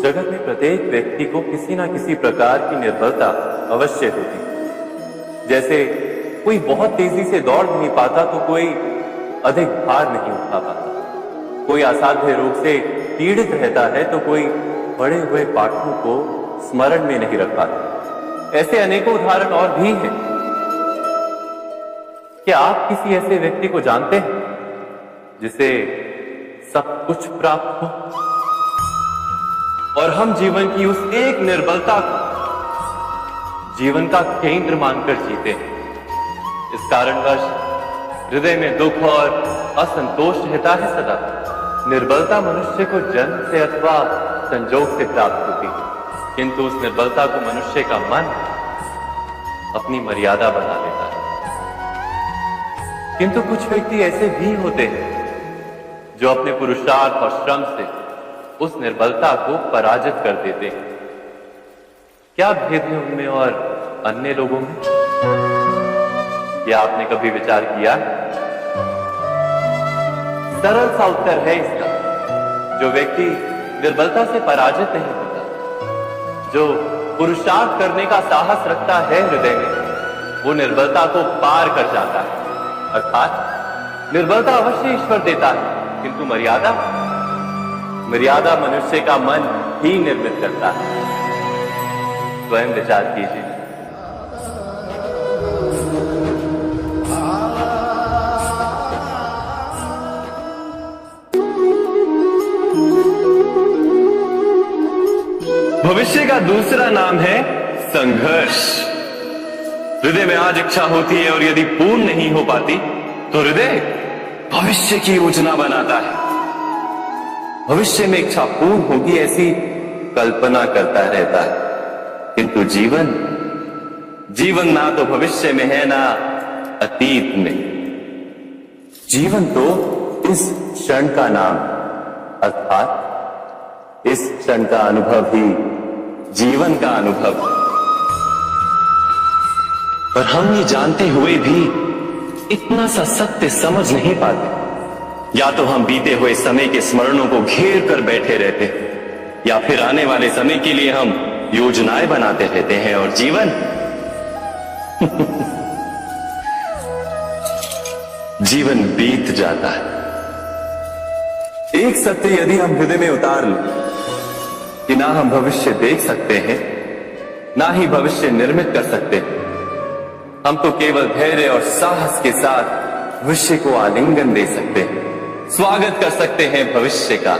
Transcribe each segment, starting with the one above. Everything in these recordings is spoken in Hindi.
जगत में प्रत्येक व्यक्ति को किसी ना किसी प्रकार की निर्बलता अवश्य होती है। जैसे कोई बहुत तेजी से दौड़ नहीं पाता तो कोई अधिक भार नहीं उठा पाता, कोई असाध्य रोग से पीड़ित रहता है तो कोई पढ़े हुए पाठों को स्मरण में नहीं रख पाता। ऐसे अनेकों उदाहरण और भी हैं। क्या आप किसी ऐसे व्यक्ति को जानते हैं जिसे सब कुछ प्राप्त हो और हम जीवन की उस एक निर्बलता को जीवन का केंद्र मानकर जीते हैं? इस कारणवश हृदय में दुख और असंतोष रहता है सदा। निर्बलता मनुष्य को जन्म से अथवा संजोग से प्राप्त होती है, किंतु उस निर्बलता को मनुष्य का मन अपनी मर्यादा बना लेता है। किंतु कुछ व्यक्ति ऐसे भी होते हैं जो अपने पुरुषार्थ और श्रम से उस निर्बलता को पराजित कर देते हैं। क्या भेद है उनमें और अन्य लोगों में? क्या आपने कभी विचार किया? सरल सा उत्तर है इसका। जो व्यक्ति निर्बलता से पराजित नहीं होता, जो पुरुषार्थ करने का साहस रखता है हृदय में, वो निर्बलता को पार कर जाता है। अर्थात निर्बलता अवश्य ईश्वर देता है, किंतु मर्यादा मनुष्य का मन ही निर्मित करता है। स्वयं विचार कीजिए। भविष्य का दूसरा नाम है संघर्ष। हृदय में आज इच्छा होती है और यदि पूर्ण नहीं हो पाती तो हृदय भविष्य की योजना बनाता है। भविष्य में इच्छा पूर्ण होगी ऐसी कल्पना करता रहता है, किंतु जीवन ना तो भविष्य में है ना अतीत में। जीवन तो इस क्षण का नाम, अर्थात इस क्षण का अनुभव ही जीवन का अनुभव। पर हम ये जानते हुए भी इतना सा सत्य समझ नहीं पाते। या तो हम बीते हुए समय के स्मरणों को घेर कर बैठे रहते हैं, या फिर आने वाले समय के लिए हम योजनाएं बनाते रहते हैं और जीवन जीवन बीत जाता है। एक सत्य यदि हम हृदय में उतार लें कि ना हम भविष्य देख सकते हैं, ना ही भविष्य निर्मित कर सकते हैं, हम तो केवल धैर्य और साहस के साथ भविष्य को आलिंगन दे सकते हैं, स्वागत कर सकते हैं भविष्य का।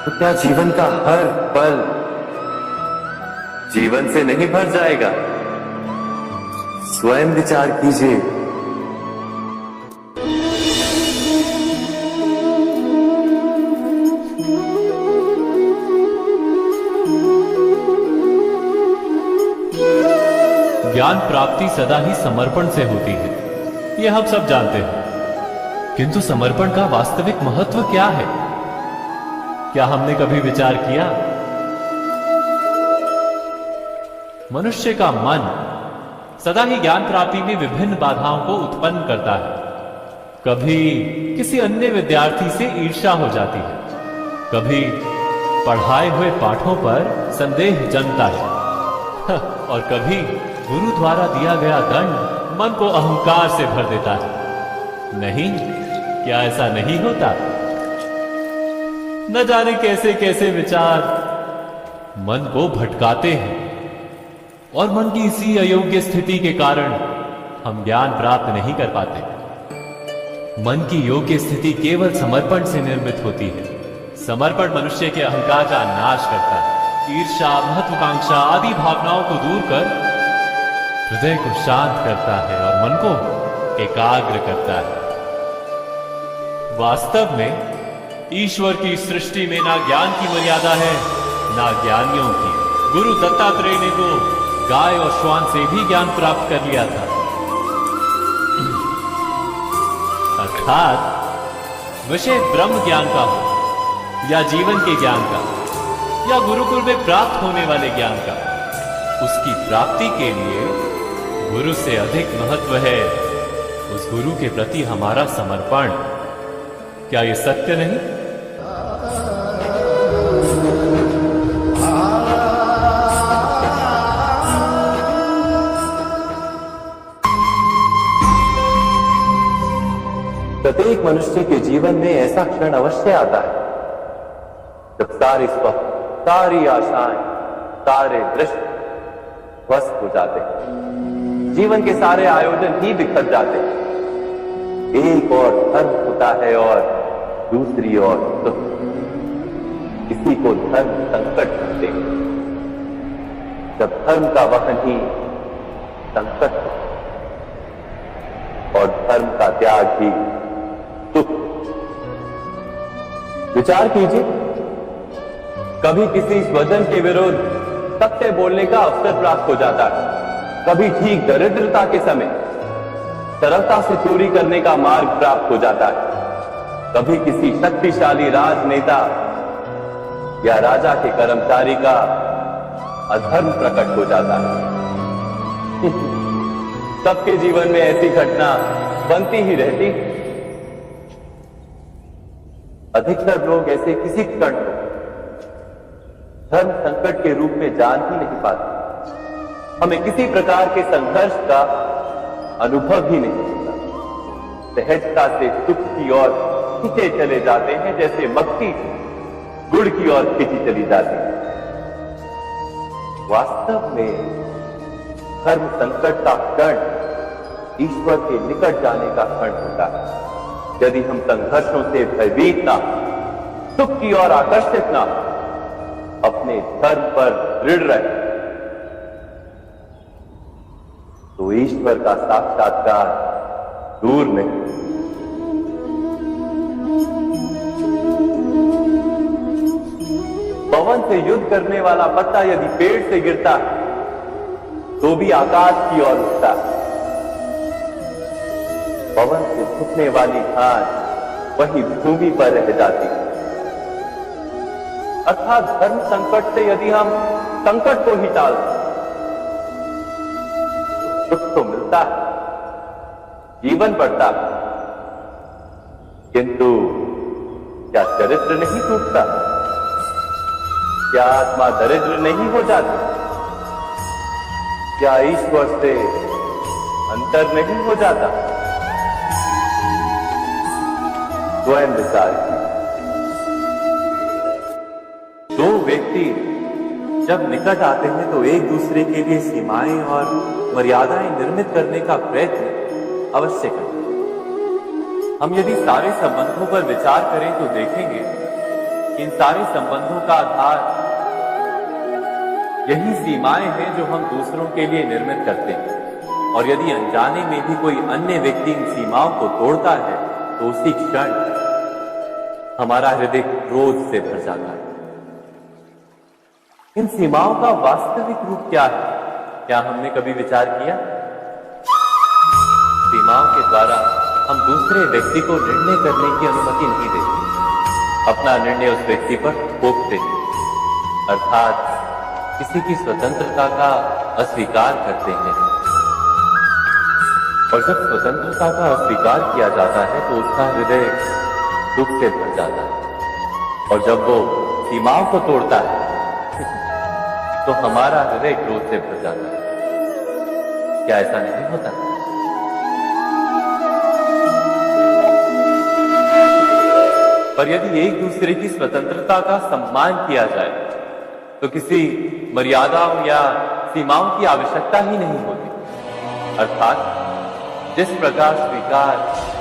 तो क्या जीवन का हर पल जीवन से नहीं भर जाएगा? स्वयं विचार कीजिए। ज्ञान प्राप्ति सदा ही समर्पण से होती है, यह हम सब जानते हैं। किंतु समर्पण का वास्तविक महत्व क्या है? क्या हमने कभी विचार किया? मनुष्य का मन सदा ही ज्ञान प्राप्ति में विभिन्न बाधाओं को उत्पन्न करता है। कभी किसी अन्य विद्यार्थी से ईर्ष्या हो जाती है, कभी पढ़ाए हुए पाठों पर संदेह जमता है, और कभी गुरु द्वारा दिया गया दंड मन को अहंकार से भर देता है। नहीं, क्या ऐसा नहीं होता? न जाने कैसे कैसे विचार मन को भटकाते हैं, और मन की इसी अयोग्य स्थिति के कारण हम ज्ञान प्राप्त नहीं कर पाते। मन की योग्य स्थिति केवल समर्पण से निर्मित होती है। समर्पण मनुष्य के अहंकार का नाश करता है, ईर्ष्या, महत्वाकांक्षा आदि भावनाओं को दूर कर हृदय को शांत करता है और मन को एकाग्र करता है। वास्तव में ईश्वर की सृष्टि में ना ज्ञान की मर्यादा है, ना ज्ञानियों की। गुरु दत्तात्रेय ने तो गाय और श्वान से भी ज्ञान प्राप्त कर लिया था। अर्थात विषय ब्रह्म ज्ञान का हो या जीवन के ज्ञान का या गुरुकुल में प्राप्त होने वाले ज्ञान का, उसकी प्राप्ति के लिए गुरु से अधिक महत्व है उस गुरु के प्रति हमारा समर्पण। क्या यह सत्य नहीं? मनुष्य के जीवन में ऐसा क्षण अवश्य आता है जब सारे स्वप्न, सारी आशाएं, सारे दृश्य ध्वस्त हो जाते हैं, जीवन के सारे आयोजन ही बिखर जाते हैं। एक और धर्म होता है और दूसरी ओर सुख। इसी को धर्म संकट कहते हैं। जब धर्म का वहन ही संकट हो और धर्म का त्याग ही सुख। विचार कीजिए, कभी किसी स्वजन के विरुद्ध सत्य बोलने का अवसर प्राप्त हो जाता है, कभी ठीक दरिद्रता के समय सरलता से चोरी करने का मार्ग प्राप्त हो जाता है, कभी किसी शक्तिशाली राजनेता या राजा के कर्मचारी का अधर्म प्रकट हो जाता है। सबके जीवन में ऐसी घटना बनती ही रहती। अधिकतर लोग ऐसे किसी क्षण को धर्म संकट के रूप में जान ही नहीं पाते। हमें किसी प्रकार के संघर्ष का अनुभव ही नहीं होता। सहजता से सुख की ओर खींचे चले जाते हैं, जैसे मक्खी गुड़ की ओर खींची चली जाती है। वास्तव में धर्म संकट का क्षण ईश्वर के निकट जाने का क्षण होता है। यदि हम संघर्षों से भयभीत ना, सुख की ओर आकर्षित ना, अपने धर्म पर दृढ़ रहे, तो ईश्वर का साक्षात्कार दूर नहीं। पवन से युद्ध करने वाला पत्ता यदि पेड़ से गिरता है तो भी आकाश की ओर उठता है। पवन से झुकने वाली घास वही भूमि पर रह जाती है। अर्थात धर्म संकट से यदि हम संकट को ही टाल दें, सुख तो मिलता है, जीवन बढ़ता है, किंतु क्या चरित्र नहीं टूटता? क्या आत्मा दरिद्र नहीं हो जाती? क्या ईश्वर से अंतर नहीं हो जाता? स्वयं विचार कीजिए। दो व्यक्ति जब निकट आते हैं तो एक दूसरे के लिए सीमाएं और मर्यादाएं निर्मित करने का प्रयत्न अवश्य करें। हम यदि सारे संबंधों पर विचार करें तो देखेंगे कि इन सारे संबंधों का आधार यही सीमाएं हैं जो हम दूसरों के लिए निर्मित करते हैं। और यदि अनजाने में भी कोई अन्य व्यक्ति इन सीमाओं को तोड़ता है तो उसी क्षण हमारा हृदय क्रोध से भर जाता है। इन सीमाओं का वास्तविक रूप क्या है? क्या हमने कभी विचार किया? सीमाओं के द्वारा हम दूसरे व्यक्ति को निर्णय करने की अनुमति नहीं देते, अपना निर्णय उस व्यक्ति पर थोपते हैं, अर्थात किसी की स्वतंत्रता का अस्वीकार करते हैं। और जब स्वतंत्रता का अस्वीकार किया जाता है तो उसका हृदय दुख से भर जाता है। और जब वो सीमाओं को तोड़ता है तो हमारा हृदय क्रोध से भर जाता है। क्या ऐसा नहीं होता? पर यदि एक दूसरे की स्वतंत्रता का सम्मान किया जाए तो किसी मर्यादाओं या सीमाओं की आवश्यकता ही नहीं होती। अर्थात जिस प्रकार स्वीकार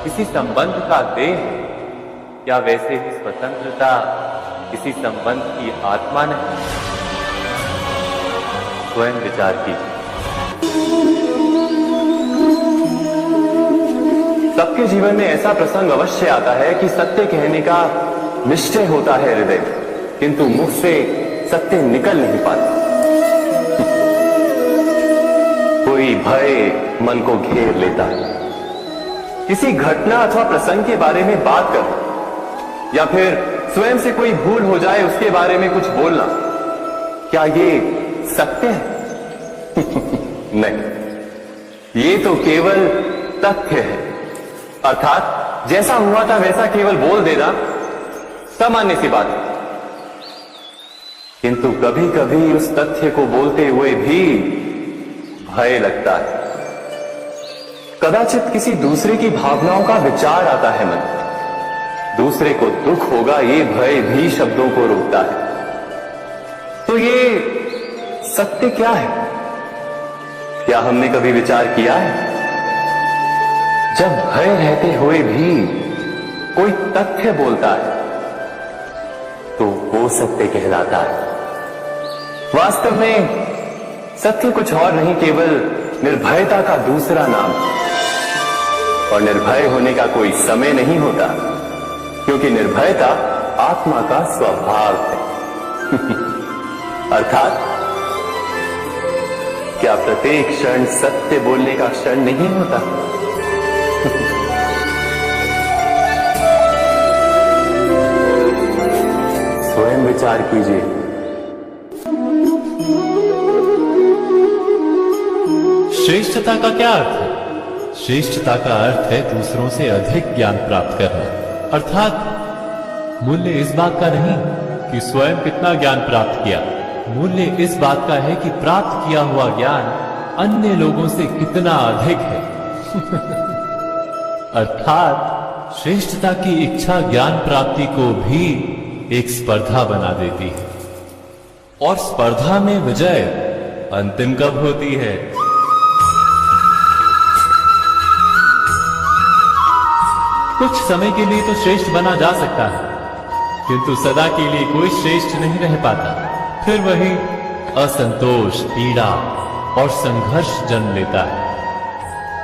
किसी संबंध का देह है, क्या वैसे ही स्वतंत्रता किसी संबंध की आत्मा नहीं? स्वयं विचार कीजिए। सबके जीवन में ऐसा प्रसंग अवश्य आता है कि सत्य कहने का निश्चय होता है हृदय, किंतु मुख से सत्य निकल नहीं पाता। कोई भय मन को घेर लेता है। किसी घटना अथवा प्रसंग के बारे में बात करना या फिर स्वयं से कोई भूल हो जाए उसके बारे में कुछ बोलना, क्या ये सत्य है? नहीं, ये तो केवल तथ्य है। अर्थात जैसा हुआ था वैसा केवल बोल देना सामान्य सी बात है। किंतु कभी कभी उस तथ्य को बोलते हुए भी भय लगता है। कदाचित किसी दूसरे की भावनाओं का विचार आता है मन, दूसरे को दुख होगा ये भय भी शब्दों को रोकता है। तो ये सत्य क्या है? क्या हमने कभी विचार किया है? जब भय रहते हुए भी कोई तथ्य बोलता है तो वो सत्य कहलाता है। वास्तव में सत्य कुछ और नहीं, केवल निर्भयता का दूसरा नाम। और निर्भय होने का कोई समय नहीं होता, क्योंकि निर्भयता आत्मा का स्वभाव है। अर्थात क्या प्रत्येक क्षण सत्य बोलने का क्षण नहीं होता? स्वयं विचार कीजिए। श्रेष्ठता का क्या अर्थ है? श्रेष्ठता का अर्थ है दूसरों से अधिक ज्ञान प्राप्त करना। अर्थात मूल्य इस बात का नहीं कि स्वयं कितना ज्ञान प्राप्त किया, मूल्य इस बात का है कि प्राप्त किया हुआ ज्ञान अन्य लोगों से कितना अधिक है। अर्थात श्रेष्ठता की इच्छा ज्ञान प्राप्ति को भी एक स्पर्धा बना देती है। और स्पर्धा में विजय अंतिम कब होती है? कुछ समय के लिए तो श्रेष्ठ बना जा सकता है, किंतु सदा के लिए कोई श्रेष्ठ नहीं रह पाता। फिर वही असंतोष, पीड़ा और संघर्ष जन्म लेता है।